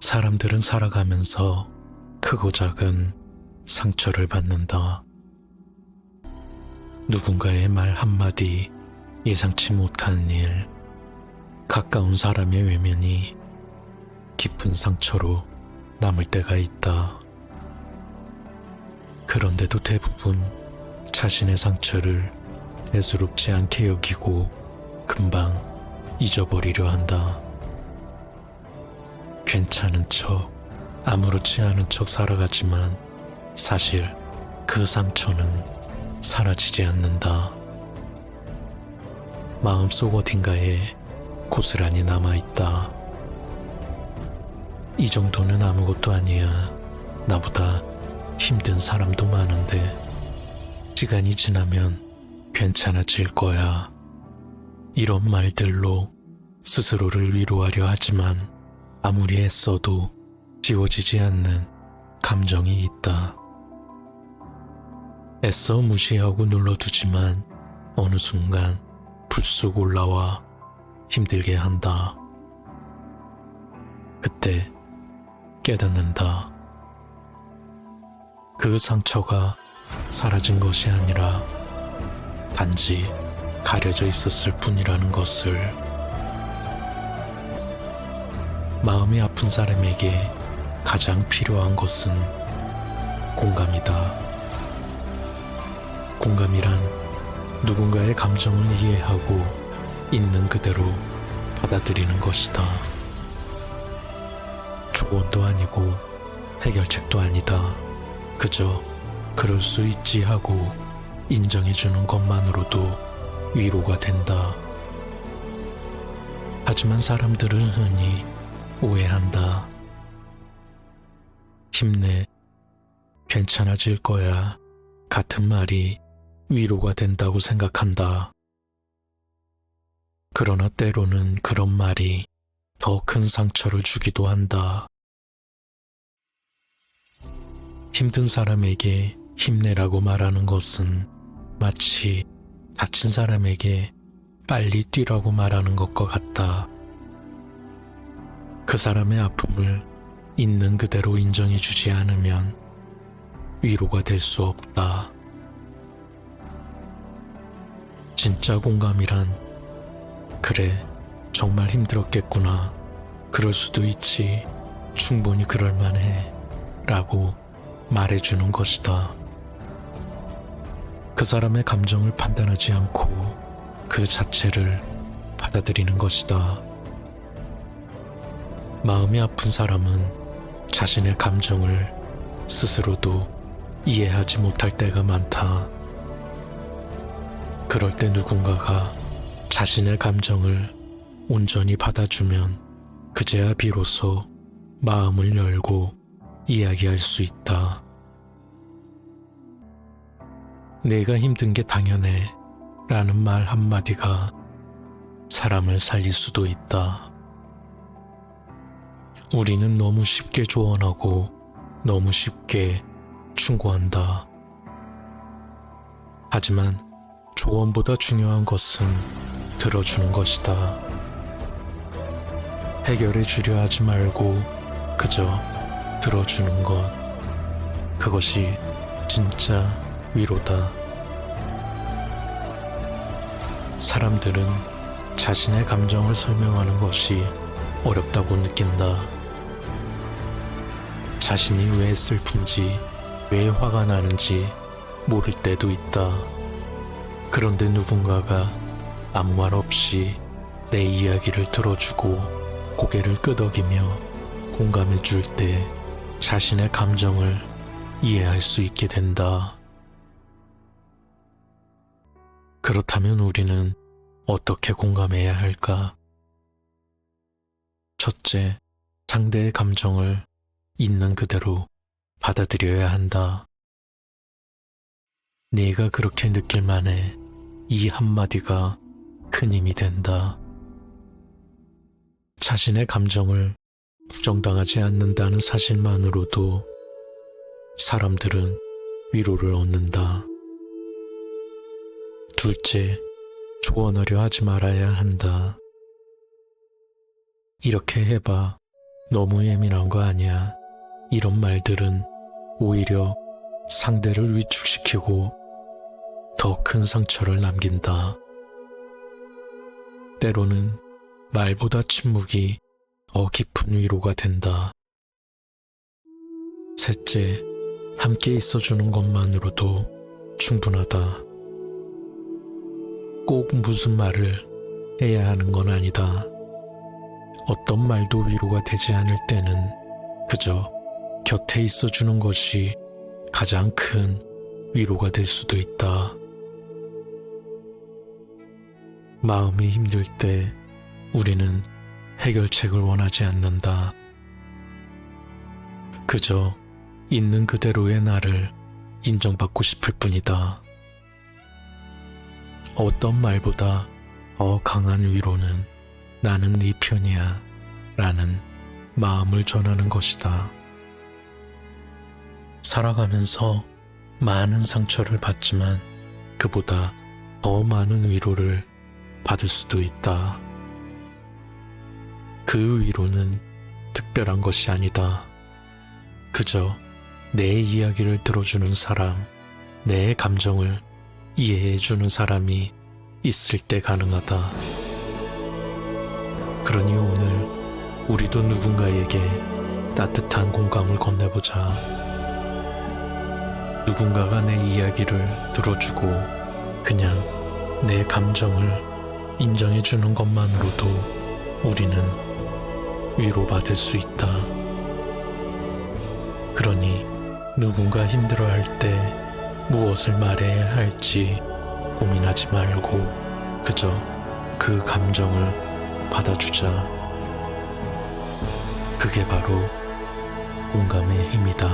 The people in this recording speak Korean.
사람들은 살아가면서 크고 작은 상처를 받는다. 누군가의 말 한마디, 예상치 못한 일, 가까운 사람의 외면이 깊은 상처로 남을 때가 있다. 그런데도 대부분 자신의 상처를 대수롭지 않게 여기고 금방 잊어버리려 한다. 괜찮은 척, 아무렇지 않은 척 살아가지만 사실 그 상처는 사라지지 않는다. 마음속 어딘가에 고스란히 남아있다. 이 정도는 아무것도 아니야. 나보다 힘든 사람도 많은데 시간이 지나면 괜찮아질 거야. 이런 말들로 스스로를 위로하려 하지만 아무리 애써도 지워지지 않는 감정이 있다. 애써 무시하고 눌러두지만 어느 순간 불쑥 올라와 힘들게 한다. 그때 깨닫는다. 그 상처가 사라진 것이 아니라 단지 가려져 있었을 뿐이라는 것을. 마음이 아픈 사람에게 가장 필요한 것은 공감이다. 공감이란 누군가의 감정을 이해하고 있는 그대로 받아들이는 것이다. 조언도 아니고 해결책도 아니다. 그저 그럴 수 있지 하고 인정해주는 것만으로도 위로가 된다. 하지만 사람들은 흔히 오해한다. 힘내, 괜찮아질 거야 같은 말이 위로가 된다고 생각한다. 그러나 때로는 그런 말이 더 큰 상처를 주기도 한다. 힘든 사람에게 힘내라고 말하는 것은 마치 다친 사람에게 빨리 뛰라고 말하는 것과 같다. 그 사람의 아픔을 있는 그대로 인정해주지 않으면 위로가 될 수 없다. 진짜 공감이란 그래, 정말 힘들었겠구나. 그럴 수도 있지. 충분히 그럴만해. 라고 말해주는 것이다. 그 사람의 감정을 판단하지 않고 그 자체를 받아들이는 것이다. 마음이 아픈 사람은 자신의 감정을 스스로도 이해하지 못할 때가 많다. 그럴 때 누군가가 자신의 감정을 온전히 받아주면 그제야 비로소 마음을 열고 이야기할 수 있다. 내가 힘든 게 당연해 라는 말 한마디가 사람을 살릴 수도 있다. 우리는 너무 쉽게 조언하고 너무 쉽게 충고한다. 하지만 조언보다 중요한 것은 들어주는 것이다. 해결해 주려 하지 말고 그저 들어주는 것. 그것이 진짜 위로다. 사람들은 자신의 감정을 설명하는 것이 어렵다고 느낀다. 자신이 왜 슬픈지, 왜 화가 나는지 모를 때도 있다. 그런데 누군가가 아무 말 없이 내 이야기를 들어주고 고개를 끄덕이며 공감해 줄 때 자신의 감정을 이해할 수 있게 된다. 그렇다면 우리는 어떻게 공감해야 할까? 첫째, 상대의 감정을 있는 그대로 받아들여야 한다. 네가 그렇게 느낄 만해. 이 한마디가 큰 힘이 된다. 자신의 감정을 부정당하지 않는다는 사실만으로도 사람들은 위로를 얻는다. 둘째, 조언하려 하지 말아야 한다. 이렇게 해봐. 너무 예민한 거 아니야. 이런 말들은 오히려 상대를 위축시키고 더 큰 상처를 남긴다. 때로는 말보다 침묵이 더 깊은 위로가 된다. 셋째, 함께 있어주는 것만으로도 충분하다. 꼭 무슨 말을 해야 하는 건 아니다. 어떤 말도 위로가 되지 않을 때는 그저 곁에 있어주는 것이 가장 큰 위로가 될 수도 있다. 마음이 힘들 때 우리는 해결책을 원하지 않는다. 그저 있는 그대로의 나를 인정받고 싶을 뿐이다. 어떤 말보다 더 강한 위로는 나는 네 편이야 라는 마음을 전하는 것이다. 살아가면서 많은 상처를 받지만 그보다 더 많은 위로를 받을 수도 있다. 그 위로는 특별한 것이 아니다. 그저 내 이야기를 들어주는 사람, 내 감정을 이해해주는 사람이 있을 때 가능하다. 그러니 오늘 우리도 누군가에게 따뜻한 공감을 건네보자. 누군가가 내 이야기를 들어주고 그냥 내 감정을 인정해주는 것만으로도 우리는 위로받을 수 있다. 그러니 누군가 힘들어할 때 무엇을 말해야 할지 고민하지 말고 그저 그 감정을 받아주자. 그게 바로 공감의 힘이다.